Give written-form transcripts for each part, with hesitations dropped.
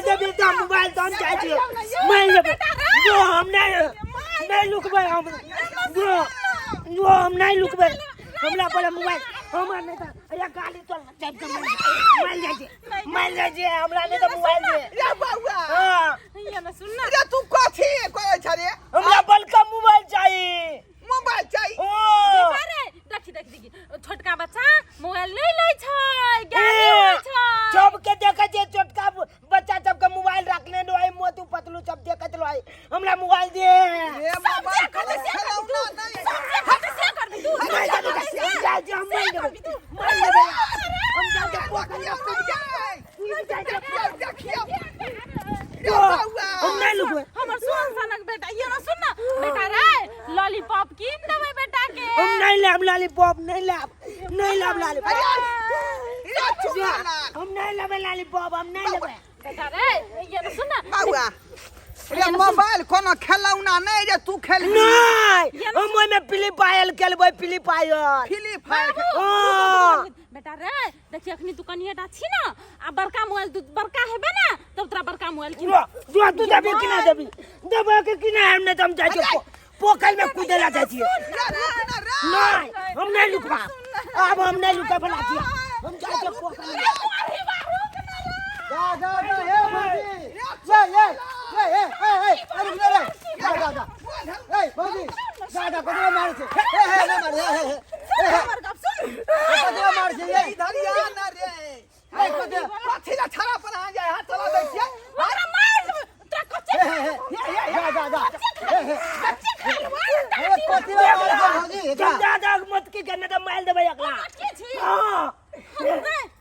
जब तो मोबाइल तो हम चाहिए मैं जो हम नहीं लुकबे हम जो हम नहीं लुकबे हमरा पर मोबाइल हमर नहीं था अरे गाली तो जब कर मार जाए हमरा नहीं तो मोबाइल दे रे बउआ हां ये ना सुन ना रे तू कथि कहै छ रे हमरा बड़का मोबाइल चाहिए ओ अरे देखी छोटका बच्चा मोबाइल नहीं लै छै गाली होय छै सब के देखे छै छोटका बच्चा सब के मोबाइल रखने लो है मोटू पतलू सब देखत लो है हमरा मोबाइल दे रे मोबाइल कने खेलौना नहीं हट से कर भी तू हम जाके देखियो हम नहीं लुकबे हमर सोन सनक बेटा ये ना सुन ना बेटा रे लॉलीपॉप कीन देबै बेटा के हम नहीं लेब लॉलीपॉप नहीं लेब लॉलीपॉप हम नहीं लेबे लॉलीपॉप हम नहीं लेबे बेटा रे ये ना सुन ना बउआ रे मोबाइल कोनो खेलौना नहीं जे तू खेल नहीं हम ओय में फ्री फायर खेलबै फ्री फायर बेटा रे देखिए अखनी तू कनियाटा छी ना आ बड़का मोबाइल तू बड़का हेबे ना तब तोरा बड़का मोबाइल किन जो तू देबे कि ना देबे के कि ना हमने तो हम जाय के पोखर में कूदेला जाय छियै नहीं हम नहीं लुकबा अब हम नहीं लुका बला छियै हम जाय के पोखर में जा हे भाई ये अरे रे ए भाई जा को मार छे हे ना मार हमर गप सुन को मार छे ये इधर या ना रे ए कथि ला छरा पर आ जाय हाथ चला दै छियै हमरा मार तोरा कच्चे जा मत की करने तो मार देबे एकला हां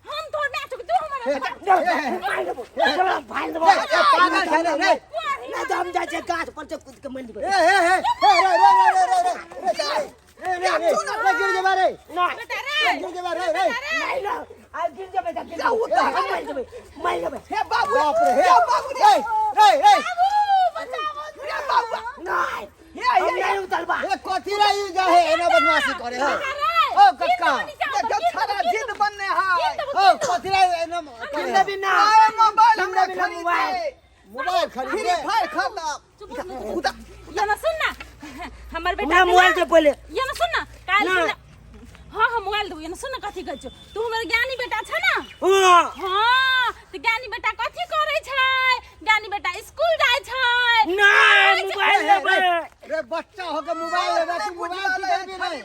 हम तोड़ ना तू हमर मार देबो चलो फाड़ देबो पागल है रे ना तो हम जा के गाछ पर से कूद के मार देबे रे गिर जा रे ना गिर जा रे नहीं ना आ गिर जा बेटा गिर जा मार देबे हे बाबू बाप रे हे बाबू रे रे बाबू नहीं हे नहीं उतरबा ए कथि रही जा है एना बदमाशी करे है ओ कक्का देखो छरा जिद बनने है ओ कथि रही एना किंदा बिना मोबाइल किंदा बिना मोबाइल फ्री खरीदे फायर खाता ये ना सुन ना हमर बेटा मैं मोबाइल से पहले ये ना सुन ना काल सुन हां मोबाइल दो ये ना सुन ना कथि कहै छ तू हमर ज्ञानी बेटा छ ना हां तो ज्ञानी बेटा कथि करै छै ज्ञानी बेटा स्कूल जाय छै नहीं मोबाइल लेबे रे बच्चा हो के मोबाइल लेबे तू मोबाइल की देबी नहीं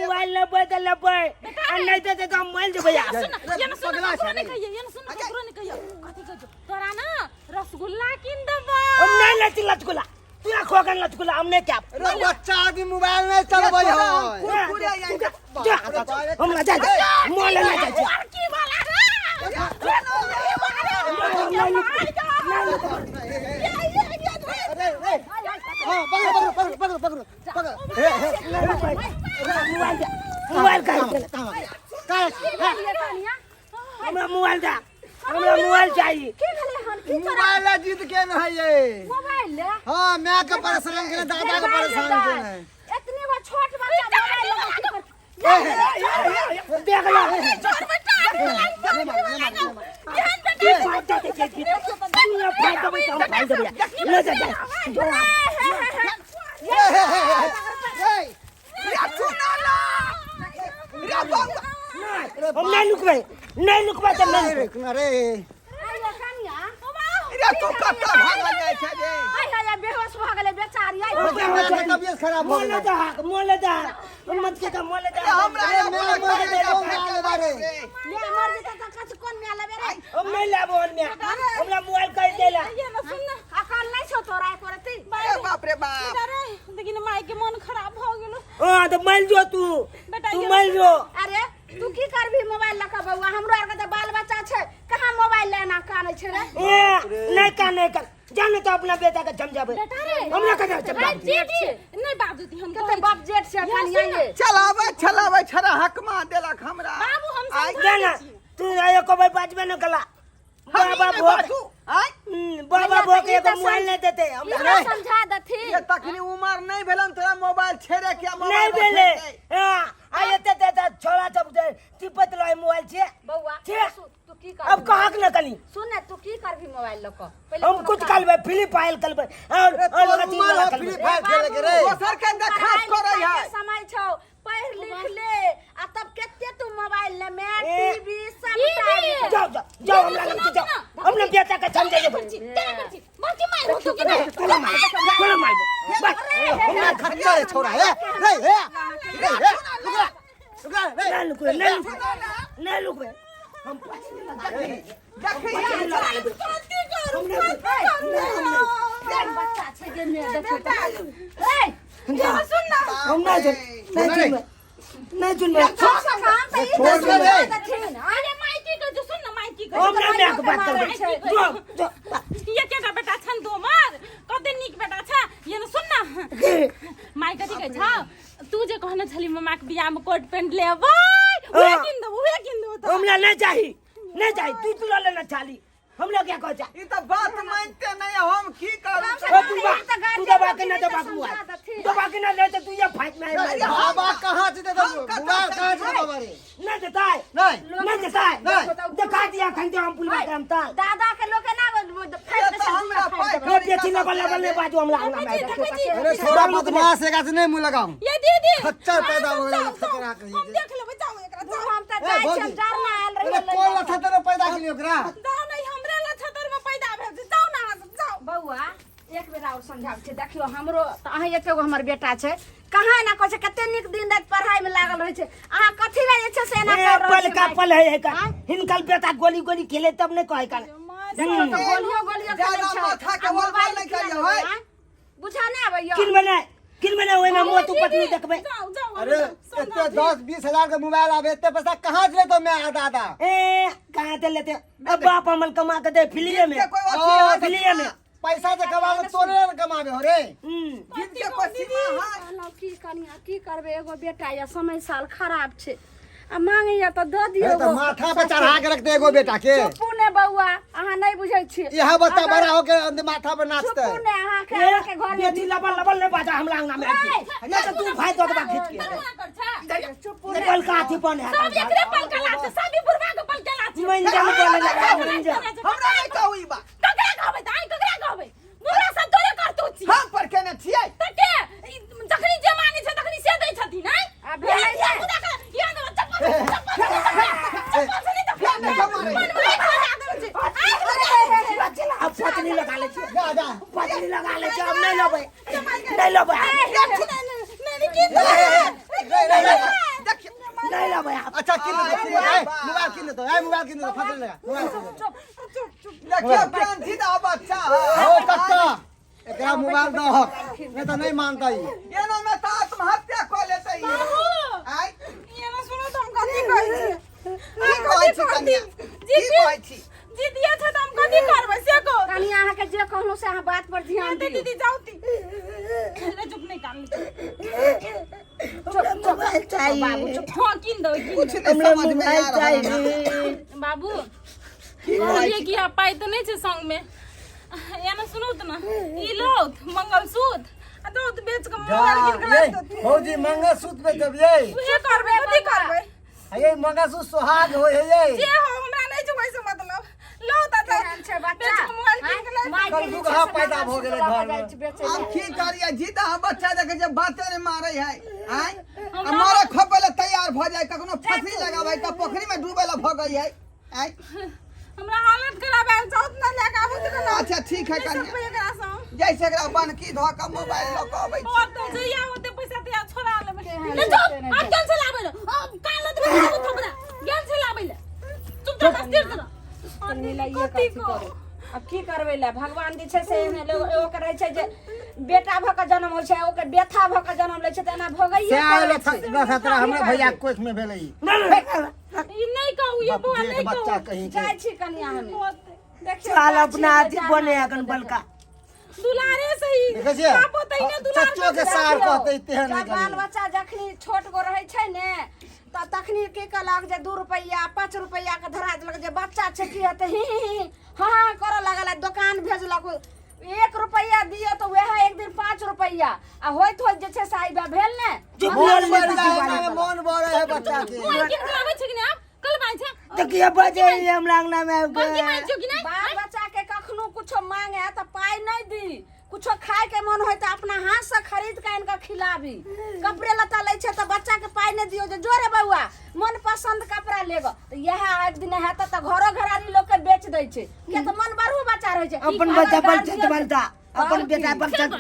मोबाइल लेबे तो लेबे आ नहीं दे तो हम मार देबे यार ये ना सुन ना नहीं कहिए ये ना सुन ना नहीं कहिए कथि कहै छ तोरा ना रसगुल्ला किन देबो हम नहीं लेती लचगुला तू खोगन लचगुला हमने क्या रे बच्चा की मोबाइल नहीं चलबै है हम ना जा मोल ना जा की वाला रे हां पकड़ मोबाइल का हमरा मोबाइल दा हमरा मोबाइल चाहिए मोबाइल जीत के न है ये मोबाइल ले हां मैं के परेशान के दादा के परेशान के इतनी वो छोट बच्चा मोबाइल देख लो नहीं लुकबे तो नहीं रुकना रे तू कत्ता भागल जाय छै रे बेहोश भ गेलै बेचारी तबियत खराब हो मोले दा मत के का मोले दा हमरा मैं मोबाइल बारे ले मर जेता त कछ कोन में लेबे रे हम नहीं लेबो में हमरा मोबाइल कर देला ये ना सुन ना अकल नहीं छो तोरा करती बाप रे बाप अरे लेकिन माई के मन खराब भ गेलो हां तो माइल जो तू माइल जो अरे तू की करबी मोबाइल लका बउआ हमरो आर के त बाल बच्चा छै कहां मोबाइल लेना कानै छै रे नहीं कर जाने तो अपना बेटा का समझाबे हमरा का समझाबे जेठ नहीं बाबूजी हम कते बाप जेठ से खाली आएंगे चलावे छरा हकमा देलक हमरा बाबू हम जाना तू आयो को भाई बाजबे न कला बाबा भोग एगो मोबाइल नहीं देते हमरा समझा दथी ये तखनी उमर नहीं भेलन तोरा मोबाइल छेड़े के मोबाइल नहीं भेले हां आये ते छोरा सब टिपत लो मोबाइल छे बउआ छे तू की अब कहाँ के न कली सुन ना तू की करबी मोबाइल लको हम कुछ करबे फ्री फायर करबे और अथी वाला फ्री करबे फायर खेले के रे दोसर के अंदर खास करे है समय छौ पढ़ लिख ले आ तब केते तू मोबाइल ले में ए, टीवी सब जाओ जाओ जाओ हमरा लग जाओ हमने बेटा के समझाइए मोती मार तू के कोला मार बस हमरा खर्चा है छोरा है रे रे रुकरा ना लुक ना लुक हम देखी बच्चा छै जे ने देखो ए सुन ना हम नहीं सुन छोड़ दे रे अरे माइकी को जो सुन ना माइकी को हम ना मैं बात कर ये केटा बेटा छन दो मार कते निक बेटा छ ये न सुन ना माई कथि कहै छ तू जे कहने छली मम्मा के बियाह में कोट पैंट लेबै उहे किन दो तो हमरा नहीं चाहिए तू लेना चाली हम लोग क्या कहता ई तो बात मानते नहीं हम की करू तू दबा के ना दबा के ना ले तो तू ये फाइट में बाबा कहां से दे बुआ कहां से बाबा रे नहीं देता है नहीं देता है दिखा दिया खंडे हम पुल में हम ता दादा के लोग ना हमरा पाई ये बेटी ना बल्ले बाजू हम लाऊंगा मैं अरे छोरा बदमाश है का से नहीं मुंह लगाऊं ये दीदी खच्चर पैदा हो गया खतरा कहीं हम देख लेबै जाओ एकरा हम त जाय छै डरना आयल अरे कौन लथा तेरे पैदा के लिए ओकरा जाओ नहीं हमरे ला छतर में पैदा भेल छै जाओ ना जाओ बौआ एक बेर और समझाब छै देखियो हमरो त अहाँ एकेगो हमर बेटा छै कहाँ ना कहै छै कते निक दिन रात पढ़ाई में लागल रहै छै अहाँ कथि लै जे छै से एना कर रहल पल का पल है का हिनकल बेटा गोली खेले तब नहीं कहे का देखियो त गोलियो खेलै छै माथा के मोबाइल नहीं करियो है बुझा नै आबैयो किन बने ओए में मोह तू पत्नी देखबे जाओ अरे इतने 10-20 हजार का मोबाइल आवे इतने पैसा कहां से ले तो मैं दादा ए कहां से लेते अब बाप अमल कमा के दे फिलिए में फिलिए में पैसा से कमा ले तोरे न कमाबे हो रे जिनके पसीना है की कनिया की करबे एगो बेटा या समय साल खराब छै आ मांगैया त द दियो तो माथा पे चढ़ा के रख दे एगो बेटा के चुप्पू ने बौआ अहाँ नहीं बुझै छी यह बच्चा बड़ा होके माथा पे नाचता चुप्पू है ने अहाँ के घर में बेटी लबल नहीं बाजा हम लाऊंगा मैं नहीं तो तू भाई तो खींच के चुप्पू ने पल का हाथी पन है सब एकरे पल के लात सभी बुरबा के पल के लात मैं जान बोले लगा मंजा हमरा नहीं कहू ई बात ककरा कहबै ताई ककरा कहबै बुरा सब तोरे करतौ छी हम पर केने छियै त के जखनी जे मांगे छै तखनी से दै छथि नै आ भेलै ये खुदा का ये तो अब पत्नी लगा ले दादा पत्नी लगा ले अब नहीं लबे नहीं लबे नहीं लबे अच्छा किन दो मोबाइल किन दो मोबाइल किन दो फटने लगा मोबाइल देखियो ज्ञान जीदा बच्चा ओ कक्का एकरा मोबाइल दो नहीं तो नहीं मानता ही एनो में तो आत्महत्या कर लेते ही आई ये ना सुनो तुम कथि कहै छी की कहै छी कन्या की कहै छी जीतिया छ त हम कथि करबै से को कनिया अहाँ के जे कहलौ से अहाँ बात पर ध्यान दियौ दीदी जाउती ले चुप नहीं काम मोबाइल चाहिए बाबू चुप हां किन दो कुछ नहीं समझ में आ रहा है बाबू कहलिए कि आप पाई तो नहीं छे संग में या ना सुनो त ना ई लो मंगलसूत्र आ तो बेच के मोबाइल किन के ला दो फौजी मंगलसूत्र पे जब ये उहे करबै कथि करबै ये मंगलसूत्र सुहाग हो ये जे हो हमरा नहीं छै वैसे मतलब लो त केहन छै बच्चा मोबाइल किन के ला कल दुगहा पैदा हो गेले घर में हम की करिए जीता हम बच्चा देखे जब बाते ने मारे है आई हमारे खपले तैयार भ जाए कखनो फंसी लगावे त पोखरी में डूबे ला भ गई है आई हमरा हालत खराब है जाउत ना लेके आबू त ना अच्छा ठीक है कन्या एकरा सं जैसे एकरा बनकी धो के मोबाइल ल के आबै और तो जइया होते पैसा ते छोड़ा लेबे ले चुप अब कैंसिल लाबे ले अब काल न देबे थोबरा कैंसिल लाबे ले चुप तो स्थिर कर मिलाइए कथि करू अब की करबै ले भगवान दी छै से एहने लोग एगो करे छै जे बेटा भ के जन्म होय छै ओकर बेथा भ के जन्म ले छै त एना भोगइए खतरा हमरा भैया कोख में भेलै ई नहीं कहू ये बुआ नहीं बच्चा कहू कहीं जाय छी कनिया हम देखियो साल अपना हाथी बने अगन बलका दुलारे सही देखै छियै बापो तई ने दुलार सच्चो के सार कहते तेहन नहीं बाल करी बच्चा जखनी छोट गो रहै छै ने त तखनी की कहलक जे 2 रुपैया 5 रुपैया के धरा देलक जे बच्चा छै की हेतै हां करऽ लागल दुकान भेजलक 1 रुपैया दियो तो वह एक दिन 5 रुपैया आ होइत जे छै साहिबा भेल ने मन बढ़ जाए मन बढ़े है बच्चा के मोबाइल किन के लाबै छै कि नहीं आप कल बाई छै तो किया बजे हम लांगना में बंकी मार जो कि नहीं बाल बच्चा के कखनो कुछो मांगे तो पाई नहीं दी, कुछो खाए के मन होय तो अपना हाथ से खरीद के इनका खिलाबी। कपड़े लता ले छे तो बच्चा के पाई नहीं दियो, जो रे बउआ मन पसंद कपड़ा लेगो तो यह एक दिन है तो घरो घरारी लोग के बेच दे छे के तो मन बरहु बच्चा रहे छे। अपन बच्चा पर छत बनता, अपन बेटा पर छत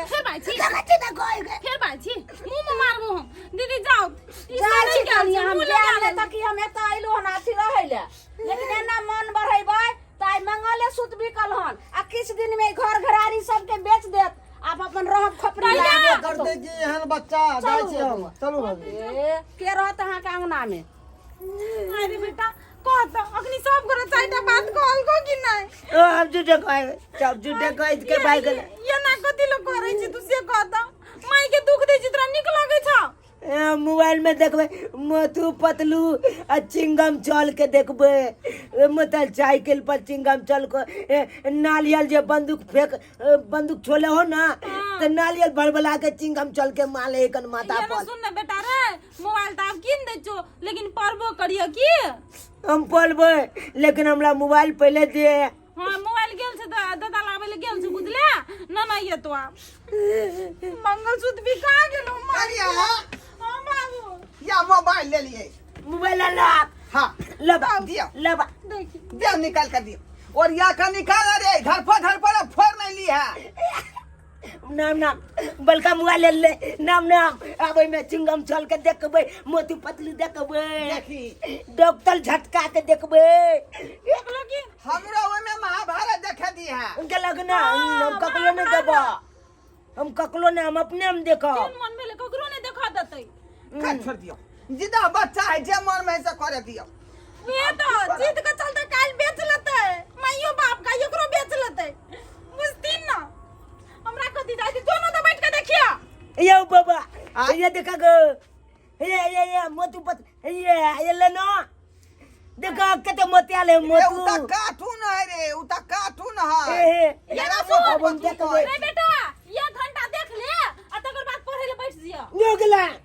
फिर बाजी लगाते ना कोई के फिर बाजी मुंह में मारबो हम। दीदी जाओ जाई के हम ले तक हम एत आइलो हन अथी रहै ले, लेकिन एना मन बढ़ैबै ताई मंगले सुत भी कलहन आ किछ दिन में घर घरारी सब के बेच देत, आप अपन रहब खपरी ये कर दे जी एहन बच्चा जाय छी हम। चलू भाभी के रहत अहाँ के अंगना में। अरे बेटा कह तो अखनी सब घर चाइटा बात कहल को कि नहीं। ओ अब जुटे कहे सब जुटे कहे के भाई गले ये ना कथि लो करे छी तू से कह तो माई के दुख दे जितना निक लागे छ। मोबाइल में देखबे मोटू पतलू आ चिंगम चल के देखबे, मतलब साइकिल पर चिंगम चल को नारियल जे बंदूक छोले हो ना तो नारियल भरबला के चिंगम चल के माले एकन माथा ये ना पर। सुन ना बेटा रे मोबाइल तो आप किन दे छो लेकिन परबो करियो की। हम पढ़बे लेकिन हमरा मोबाइल पहले दे। हां मोबाइल गेल से दादा लावे ले गेल से बुझले ना ना ये तो आप मंगलसूत्र भी कहां गेलो करिया हां बाबू या मोबाइल ले लिए। मोबाइल ला हाँ लबा दिया लबा देखी दिया निकाल कर दिया और या का निकाल रे घर पर फोड़ नहीं ली है। नाम नाम बलका मोबाइल ले नाम आबे में चिंगम चल के देखबे, मोती पतलू देखबे, देखी डॉक्टर झटका के देखबे। देखलो की हमरा ओय में महाभारत देखे दी है। उनके लगना हम ककलो ने देबा, हम ककलो ने हम अपने हम देखो। कौन मन में ककरो ने देखा देतै का छोड़ दियो जिदा बच्चा है जे मन में से करे दियो। ये तो जीत के चलते काल बेच लेतै माइयो बाप का एकरो बेच लेतै बुझतीन ना। हमरा कथि जाय जो ना तो बैठ के देखिया ये बाबा ये देखा गो ये मोतू पत ये ले ना देखा कते मोतिया ले ए मोतू उता कार्टून है रे उता कार्टून है। ये ना सुन अब हम देखबे रे बेटा ये घंटा देख ले आ तकर बाद पढ़े ले बैठ जिया हो गेला हैं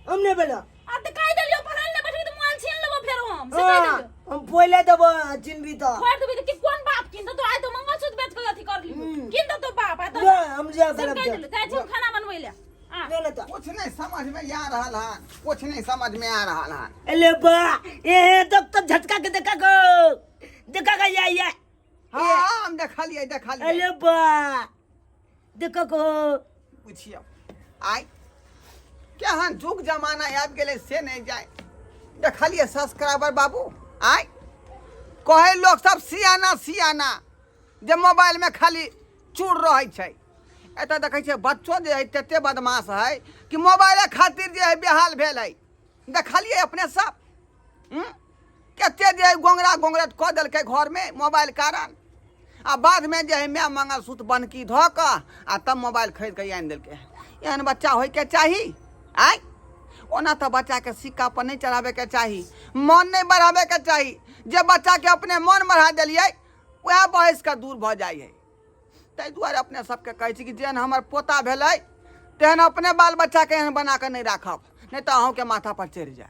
हमने बेला आ त काई देलियो पढ़े ले बैठ तो मोबाइल छीन लेबो फेर हम से कह देलियो हम पहले देबो चिन्हबी तो खोर देबी त कि कोन बाप किन तो आइ तो मंगलसूत्र बेच के अथी कर ली किन तो बाप आ तो हम जा सब करब कह देलियो जाय छी खाना बनबै ले आ ले तो कुछ नहीं समझ में आ रहा है, कुछ नहीं समझ में आ रहा है। ले बा ये डॉक्टर झटका के देखा गो ये हाँ हम देखा लिए अरे बा देखो को पूछियो आई क्या हाँ जुग जमाना आब गेले से नहीं जाए। देखलिए सब्सक्राइबर बाबू आई कहे लोग सब सियाना जे मोबाइल में खाली चूड़ रहे छै। एत देखे छै बच्चो जे है तते बदमाश है कि मोबाइल खातिर जे है बेहाल भेल है। देखलिए अपने सब कते जे है गोंगरत कऽ देलकै घर में मोबाइल कारण आ बाद में जे है मैं मंगलसूत्र बनकी धऽ कऽ आ तब मोबाइल खरीद के आनि देलकै। एहन बच्चा होय के चाही आय ओना तो बच्चा के सिक्का पर नहीं चढ़ावे के चाही, मन नहीं बढ़ावे के चाही। जे बच्चा के अपने मन बढ़ा दिलिए वह बहस का दूर भ जाए है। ताहि दुआरे अपने सबके कहै छी कि जेहन हमर पोता भेलै तेहन अपने बाल बच्चा के एहन बना के नहीं राखब, नहीं तो अहूँ के माथा पर चढ़ि जाए।